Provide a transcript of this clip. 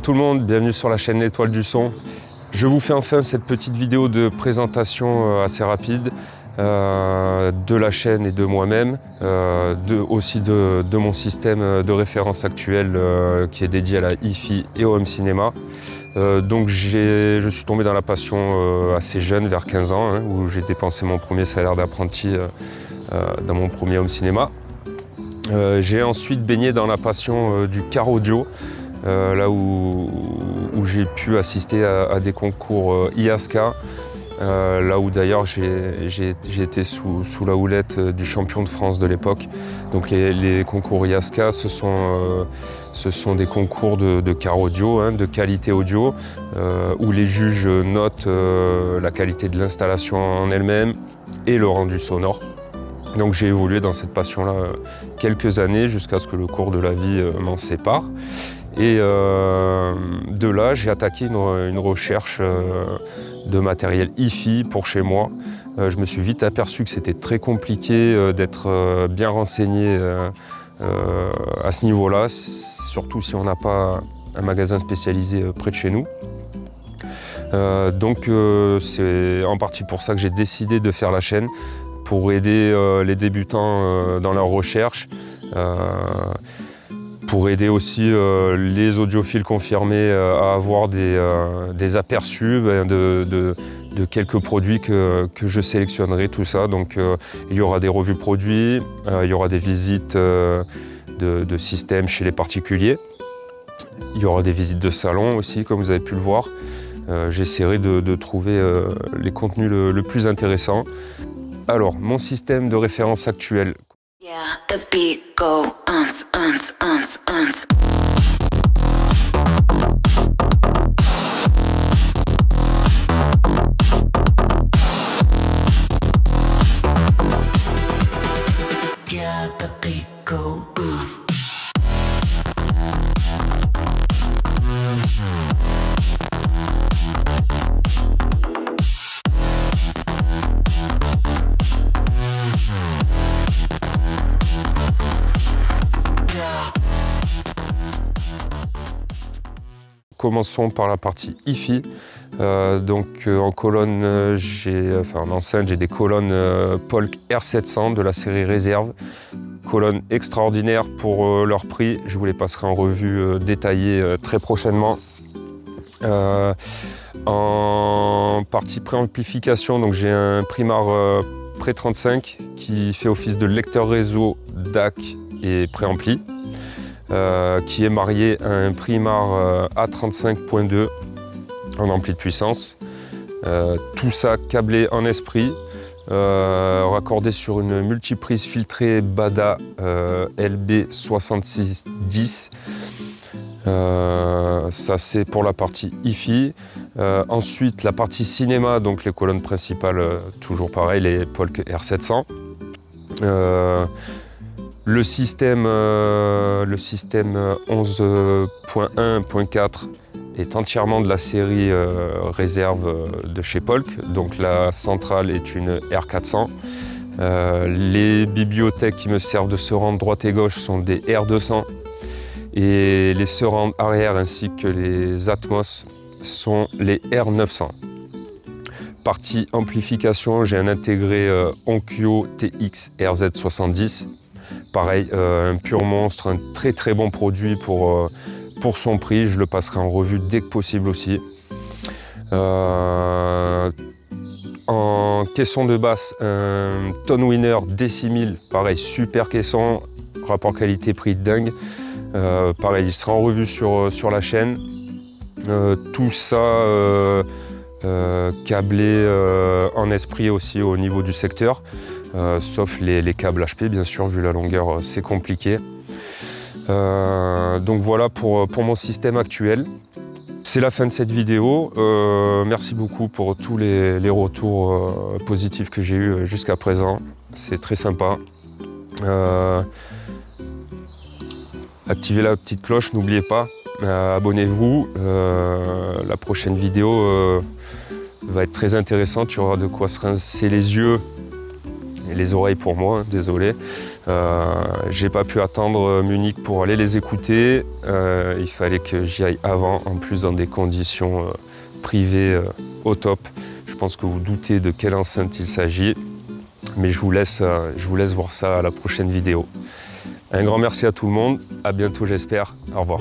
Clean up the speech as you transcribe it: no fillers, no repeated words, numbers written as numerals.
tout le monde, bienvenue sur la chaîne L'Étoile du Son. Je vous fais enfin cette petite vidéo de présentation assez rapide de la chaîne et de moi-même, aussi de mon système de référence actuel qui est dédié à la hi-fi et au home cinéma. Donc je suis tombé dans la passion assez jeune, vers 15 ans, hein, où j'ai dépensé mon premier salaire d'apprenti dans mon premier home cinéma. J'ai ensuite baigné dans la passion du car audio, là où j'ai pu assister à des concours IASCA, là où d'ailleurs j'ai été sous la houlette du champion de France de l'époque. Donc les concours IASCA, ce sont des concours de car audio, hein, de qualité audio, où les juges notent la qualité de l'installation en elle-même et le rendu sonore. Donc j'ai évolué dans cette passion-là quelques années jusqu'à ce que le cours de la vie m'en sépare. Et de là, j'ai attaqué une recherche de matériel hi-fi pour chez moi. Je me suis vite aperçu que c'était très compliqué d'être bien renseigné à ce niveau-là, surtout si on n'a pas un magasin spécialisé près de chez nous. Donc c'est en partie pour ça que j'ai décidé de faire la chaîne, pour aider les débutants dans leur recherche, pour aider aussi les audiophiles confirmés à avoir des aperçus de quelques produits que je sélectionnerai, tout ça. Donc il y aura des revues produits, il y aura des visites de systèmes chez les particuliers, il y aura des visites de salon aussi, comme vous avez pu le voir. J'essaierai de trouver les contenus le plus intéressants. Alors, mon système de référence actuel. Yeah, the beat go uns. Yeah, the beat go boom. Commençons par la partie hi-fi. En colonne, en enceinte, j'ai des colonnes Polk R700 de la série Réserve. Colonnes extraordinaires pour leur prix. Je vous les passerai en revue détaillée très prochainement. En partie préamplification, donc j'ai un Primar Pré 35 qui fait office de lecteur réseau, DAC et préampli. Qui est marié à un Primar A35.2 en ampli de puissance. Tout ça câblé en esprit, raccordé sur une multiprise filtrée Bada LB6610. Ça c'est pour la partie hi-fi. Ensuite la partie cinéma, donc les colonnes principales, toujours pareil, les Polk R700. Le système 11.1.4 est entièrement de la série Réserve de chez Polk. Donc la centrale est une R400. Les bibliothèques qui me servent de surround droite et gauche sont des R200. Et les surrounds arrière ainsi que les Atmos sont les R900. Partie amplification, j'ai un intégré Onkyo TX RZ70. Pareil, un pur monstre, un très bon produit pour son prix. Je le passerai en revue dès que possible aussi. En caisson de basse, un Tone Winner D6000, pareil, super caisson, rapport qualité-prix dingue. Pareil, il sera en revue sur la chaîne. Tout ça câblé en esprit aussi au niveau du secteur. Sauf les câbles HP, bien sûr, vu la longueur, c'est compliqué. Donc voilà pour mon système actuel. C'est la fin de cette vidéo. Merci beaucoup pour tous les retours positifs que j'ai eus jusqu'à présent. C'est très sympa. Activez la petite cloche, n'oubliez pas. Abonnez-vous. La prochaine vidéo va être très intéressante. Il y aura de quoi se rincer les yeux les oreilles pour moi, hein, désolé. J'ai pas pu attendre Munich pour aller les écouter. Il fallait que j'y aille avant, en plus dans des conditions privées au top. Je pense que vous doutez de quelle enceinte il s'agit. Mais je vous laisse voir ça à la prochaine vidéo. Un grand merci à tout le monde. À bientôt, j'espère. Au revoir.